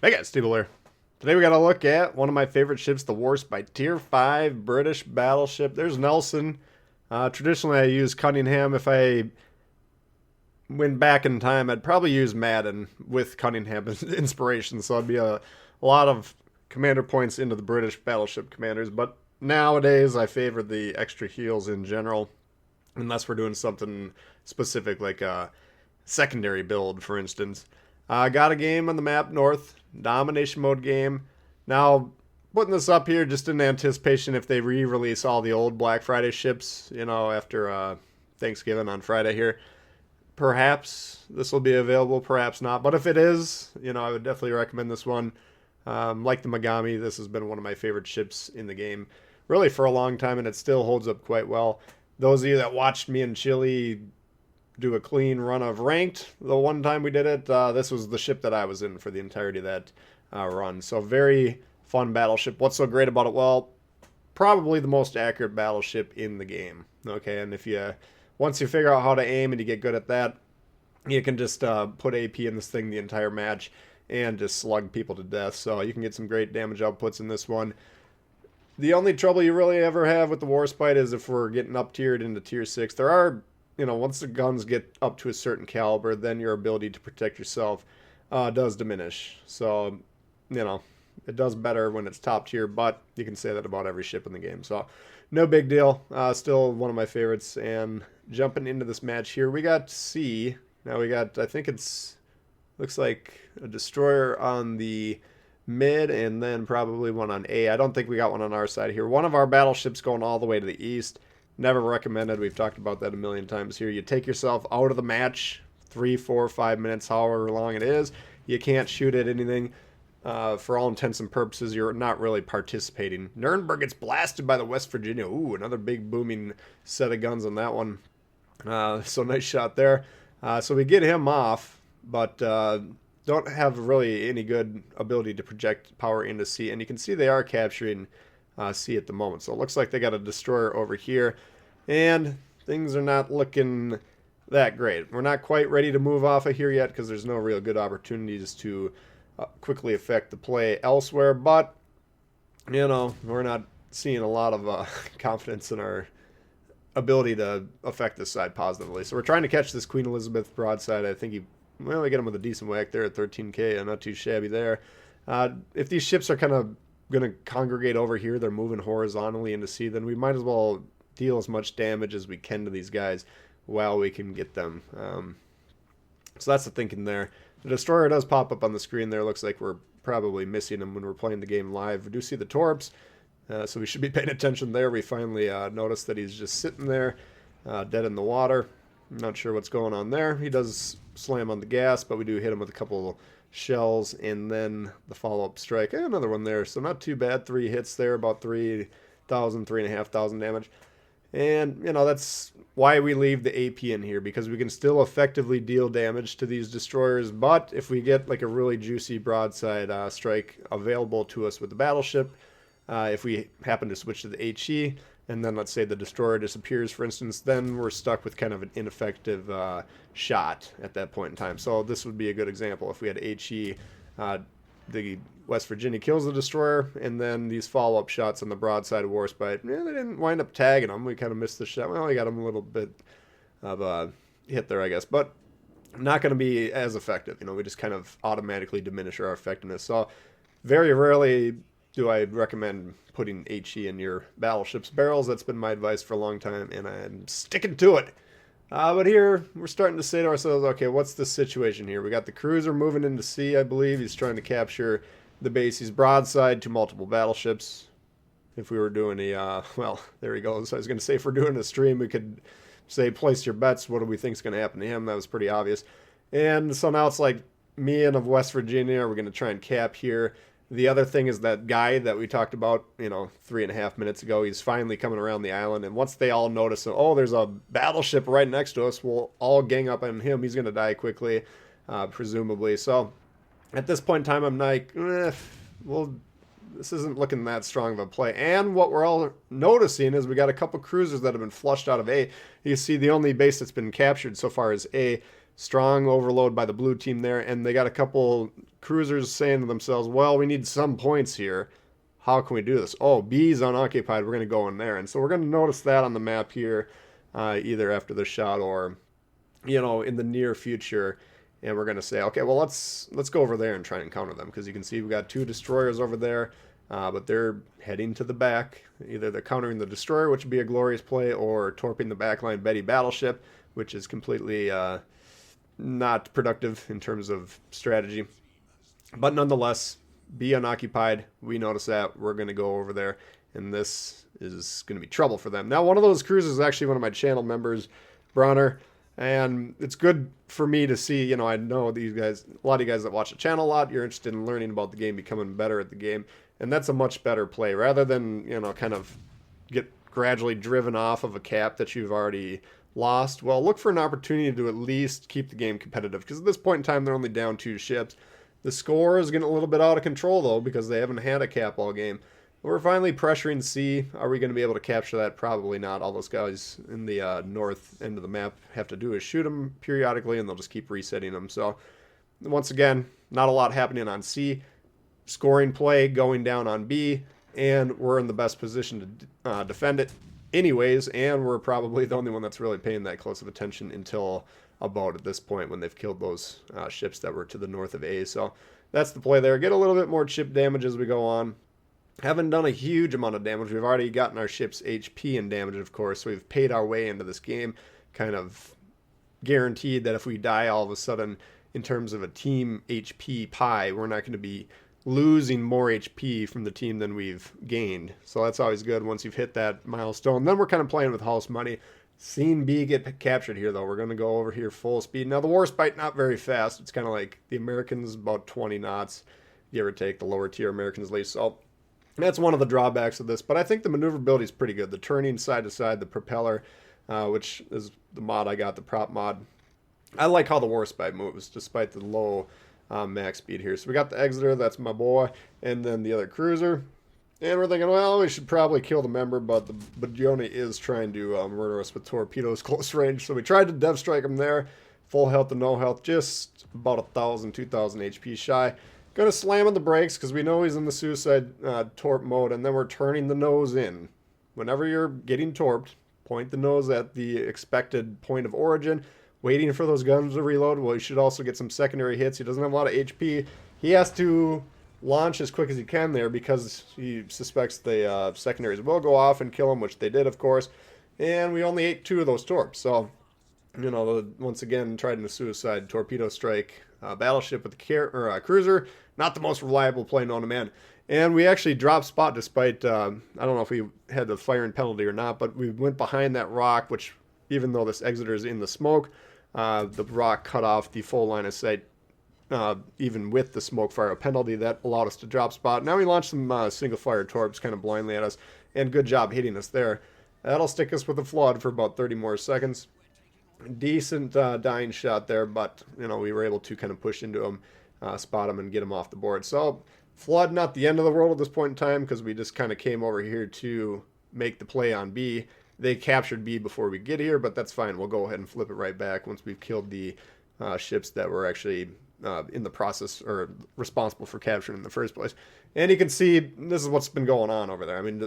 Hey guys, Tbull here. Today we got to look at one of my favorite ships, the Warspite, Tier 5 British Battleship. There's Nelson. Traditionally I use Cunningham. If I went back in time, I'd probably use Madden with Cunningham as inspiration. So it'd be a lot of commander points into the British battleship commanders. But nowadays I favor the extra heals in general, unless we're doing something specific like a secondary build, for instance. Got a game on the map north, domination mode game. Now, putting this up here just in anticipation if they re-release all the old Black Friday ships, after Thanksgiving on Friday here. Perhaps this will be available, perhaps not. But if it is, I would definitely recommend this one. Like the Megami, this has been one of my favorite ships in the game, really for a long time, and it still holds up quite well. Those of you that watched me and Chili do a clean run of ranked the one time we did it, this was the ship that I was in for the entirety of that run. So very fun battleship. What's so great about it? Well, probably the most accurate battleship in the game. Okay, and if you once you figure out how to aim and you get good at that, you can just put AP in this thing the entire match and just slug people to death. So you can get some great damage outputs in this one. The only trouble you really ever have with the Warspite is if we're getting up tiered into tier 6. There are, once the guns get up to a certain caliber, then your ability to protect yourself does diminish. So, it does better when it's top tier, but you can say that about every ship in the game. So, no big deal. Still one of my favorites. And jumping into this match here, we got C. Now we got, I think looks like a destroyer on the mid and then probably one on A. I don't think we got one on our side here. One of our battleships going all the way to the east. Never recommended. We've talked about that a million times here. You take yourself out of the match, 3, 4, 5 minutes, however long it is. You can't shoot at anything. For all intents and purposes, you're not really participating. Nuremberg gets blasted by the West Virginia. Ooh, another big booming set of guns on that one. So nice shot there. So we get him off, but don't have really any good ability to project power into C. And you can see they are capturing C at the moment. So it looks like they got a destroyer over here. And things are not looking that great. We're not quite ready to move off of here yet because there's no real good opportunities to quickly affect the play elsewhere. But, we're not seeing a lot of confidence in our ability to affect this side positively. So we're trying to catch this Queen Elizabeth broadside. I think we get him with a decent whack there at 13k, and not too shabby there. If these ships are kind of going to congregate over here, they're moving horizontally into sea, then we might as well deal as much damage as we can to these guys while we can get them. So that's the thinking there. The destroyer does pop up on the screen there. Looks like we're probably missing him when we're playing the game live. We do see the torps, so we should be paying attention there. We finally noticed that he's just sitting there, dead in the water. I'm not sure what's going on there. He does slam on the gas, but we do hit him with a couple shells and then the follow-up strike. And another one there, so not too bad. 3 hits there, about 3,000, 3,500 damage. And, that's why we leave the AP in here, because we can still effectively deal damage to these destroyers. But if we get like a really juicy broadside strike available to us with the battleship, if we happen to switch to the HE, and then let's say the destroyer disappears, for instance, then we're stuck with kind of an ineffective shot at that point in time. So this would be a good example. If we had HE, the West Virginia kills the destroyer, and then these follow-up shots on the broadside of Warspite, they didn't wind up tagging them. We kind of missed the shot. Well, we got them a little bit of a hit there, I guess, but not going to be as effective. We just kind of automatically diminish our effectiveness. So very rarely do I recommend putting HE in your battleship's barrels. That's been my advice for a long time, and I'm sticking to it. But here, we're starting to say to ourselves, okay, what's the situation here? We got the cruiser moving into sea, I believe. He's trying to capture the base. He's broadside to multiple battleships. If we were doing well, there he goes. I was going to say if we're doing a stream, we could say, place your bets. What do we think is going to happen to him? That was pretty obvious. And so now it's like me and of West Virginia, we're going to try and cap here. The other thing is that guy that we talked about, 3.5 minutes ago, he's finally coming around the island. And once they all notice, oh, there's a battleship right next to us, we'll all gang up on him. He's going to die quickly, presumably. So at this point in time, I'm like, we'll this isn't looking that strong of a play. And what we're all noticing is we got a couple cruisers that have been flushed out of A. You see the only base that's been captured so far is A. Strong overload by the blue team there, and they got a couple cruisers saying to themselves, well, we need some points here. How can we do this? Oh, B's unoccupied. We're going to go in there. And so we're going to notice that on the map here, either after the shot or, in the near future. And we're going to say, okay, well, let's go over there and try and counter them. Because you can see we've got 2 destroyers over there, but they're heading to the back. Either they're countering the destroyer, which would be a glorious play, or torping the backline Betty battleship, which is completely not productive in terms of strategy. But nonetheless, be unoccupied. We notice that. We're going to go over there, and this is going to be trouble for them. Now, one of those cruisers is actually one of my channel members, Bronner, and it's good for me to see, I know these guys, a lot of you guys that watch the channel a lot, you're interested in learning about the game, becoming better at the game, and that's a much better play, rather than, kind of get gradually driven off of a cap that you've already lost. Well, look for an opportunity to at least keep the game competitive, because at this point in time, they're only down 2 ships. The score is getting a little bit out of control, though, because they haven't had a cap all game. We're finally pressuring C. Are we going to be able to capture that? Probably not. All those guys in the north end of the map have to do is shoot them periodically, and they'll just keep resetting them. So, once again, not a lot happening on C. Scoring play going down on B, and we're in the best position to defend it anyways, and we're probably the only one that's really paying that close of attention until about at this point when they've killed those ships that were to the north of A. So that's the play there. Get a little bit more ship damage as we go on. Haven't done a huge amount of damage. We've already gotten our ship's HP and damage, of course, so we've paid our way into this game, kind of guaranteed that if we die all of a sudden in terms of a team HP pie, we're not going to be losing more HP from the team than we've gained. So that's always good once you've hit that milestone. Then we're kind of playing with house money. Seen B get captured here, though. We're going to go over here full speed. Now, the Warspite, not very fast. It's kind of like the Americans, about 20 knots, give or take, the lower tier Americans at least. So that's one of the drawbacks of this. But I think the maneuverability is pretty good. The turning side to side, the propeller, which is the mod I got, the prop mod. I like how the Warspite moves, despite the low max speed here. So we got the Exeter, that's my boy, and then the other cruiser. And we're thinking, well, we should probably kill the member, but the Bajoni is trying to murder us with torpedoes close range. So we tried to dev strike him there. Full health to no health, just about 1,000, 2,000 HP shy. Gonna slam on the brakes because we know he's in the suicide torp mode, and then we're turning the nose in. Whenever you're getting torped, point the nose at the expected point of origin, waiting for those guns to reload. Well, he should also get some secondary hits. He doesn't have a lot of HP. He has to launch as quick as he can there because he suspects the secondaries will go off and kill him, which they did, of course. And we only ate 2 of those torps. So, once again, tried a suicide torpedo strike battleship with the cruiser. Not the most reliable play known to man. And we actually dropped spot despite, I don't know if we had the firing penalty or not, but we went behind that rock, which even though this Exeter is in the smoke, the rock cut off the full line of sight. Even with the smoke fire penalty, that allowed us to drop spot. Now we launched some single fire torps kind of blindly at us, and good job hitting us there. That'll stick us with a flood for about 30 more seconds. Decent dying shot there, but we were able to kind of push into him, spot him, and get him off the board. So flood, not the end of the world at this point in time, because we just kind of came over here to make the play on B. They captured B before we get here, but that's fine. We'll go ahead and flip it right back once we've killed the ships that were actually in the process or responsible for capturing in the first place. And you can see this is what's been going on over there. I mean,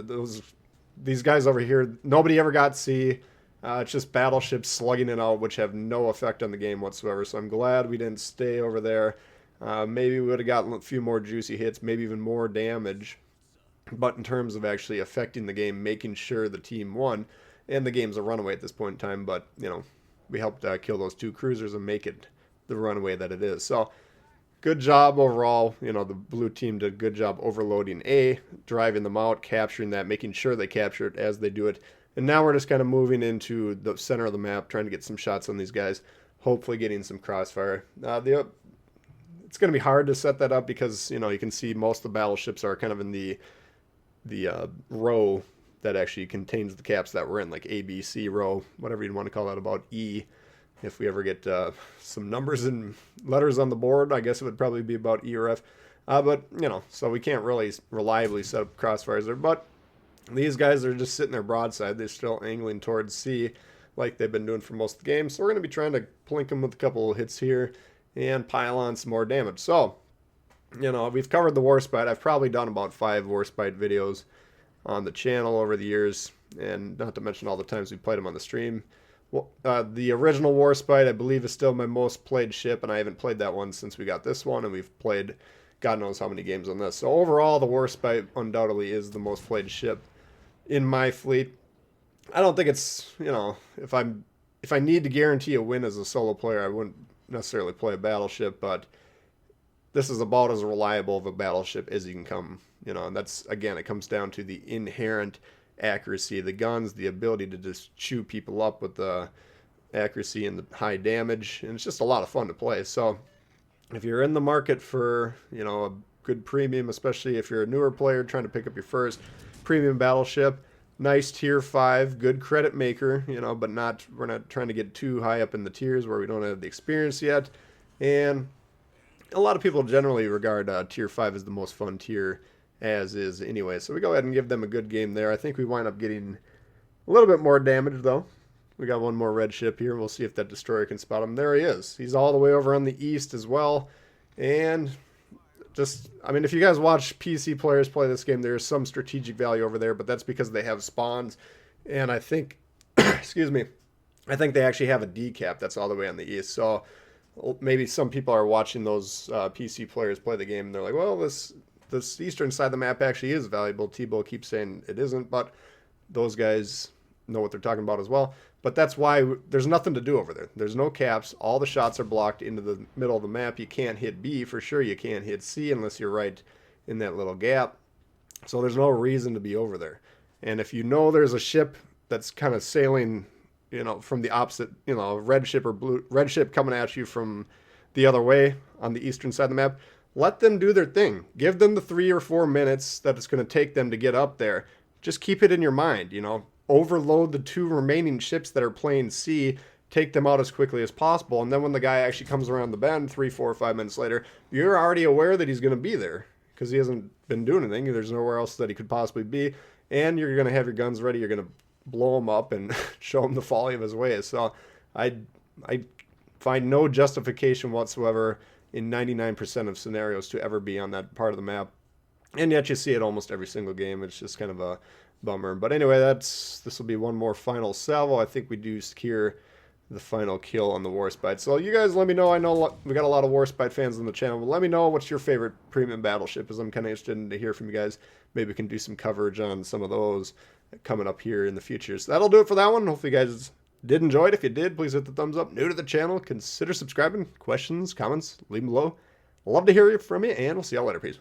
these guys over here, nobody ever got C. It's just battleships slugging it out, which have no effect on the game whatsoever. So I'm glad we didn't stay over there. Maybe we would have gotten a few more juicy hits, maybe even more damage. But in terms of actually affecting the game, making sure the team won, and the game's a runaway at this point in time, but, we helped kill those 2 cruisers and make it the runaway that it is. So good job overall. The blue team did a good job overloading A, driving them out, capturing that, making sure they capture it as they do it. And now we're just kind of moving into the center of the map, trying to get some shots on these guys, hopefully getting some crossfire. It's going to be hard to set that up because, you can see most of the battleships are kind of in the row that actually contains the caps that we're in, like A, B, C row, whatever you'd want to call that, about E. If we ever get some numbers and letters on the board, I guess it would probably be about E or F. But, you know, so we can't really reliably set up crossfires there. But these guys are just sitting there broadside. They're still angling towards sea like they've been doing for most of the game. So we're going to be trying to plink them with a couple of hits here and pile on some more damage. So, you know, we've covered the Warspite. I've probably done about 5 Warspite videos on the channel over the years, and not to mention all the times we played them on the stream. Well, the original Warspite, I believe, is still my most played ship, and I haven't played that one since we got this one, and we've played God knows how many games on this. So overall, the Warspite undoubtedly is the most played ship in my fleet. I don't think it's, you know, if I need to guarantee a win as a solo player, I wouldn't necessarily play a battleship, but this is about as reliable of a battleship as you can come, you know, and that's, again, it comes down to the inherent accuracy of the guns, the ability to just chew people up with the accuracy and the high damage, and it's just a lot of fun to play. So if you're in the market for, you know, a good premium, especially if you're a newer player trying to pick up your first premium battleship, nice tier 5, good credit maker, you know, but we're not trying to get too high up in the tiers where we don't have the experience yet. And a lot of people generally regard tier 5 as the most fun tier as is anyway. So we go ahead and give them a good game there. I think we wind up getting a little bit more damage though. We got one more red ship here. We'll see if that destroyer can spot him. There he is. He's all the way over on the east as well. And just, I mean, if you guys watch PC players play this game, there's some strategic value over there, but that's because they have spawns. And I think, excuse me, I think they actually have a decap that's all the way on the east. So maybe some people are watching those PC players play the game and they're like, well, this eastern side of the map actually is valuable. Tbull keeps saying it isn't, but those guys know what they're talking about as well. But that's why there's nothing to do over there. There's no caps. All the shots are blocked into the middle of the map. You can't hit B for sure. You can't hit C unless you're right in that little gap. So there's no reason to be over there. And if you know there's a ship that's kind of sailing, you know, from the opposite, you know, red ship coming at you from the other way on the eastern side of the map, let them do their thing. Give them the 3 or 4 minutes that it's going to take them to get up there. Just keep it in your mind, you know. Overload the 2 remaining ships that are playing C, take them out as quickly as possible, and then when the guy actually comes around the bend 3, 4, 5 minutes later, you're already aware that he's going to be there because he hasn't been doing anything. There's nowhere else that he could possibly be, and you're going to have your guns ready. You're going to blow him up and show him the folly of his ways. So I find no justification whatsoever in 99% of scenarios to ever be on that part of the map, and yet you see it almost every single game. It's just kind of a bummer. But anyway, this will be one more final salvo. I think we do secure the final kill on the Warspite. So you guys let me know. I know we got a lot of Warspite fans on the channel, but let me know what's your favorite premium battleship, as I'm kind of interested to hear from you guys. Maybe we can do some coverage on some of those coming up here in the future. So that'll do it for that one. Hopefully you guys did enjoy it. If you did, please hit the thumbs up. New to the channel, consider subscribing. Questions, comments, leave them below. Love to hear from you, and we'll see y'all later. Peace.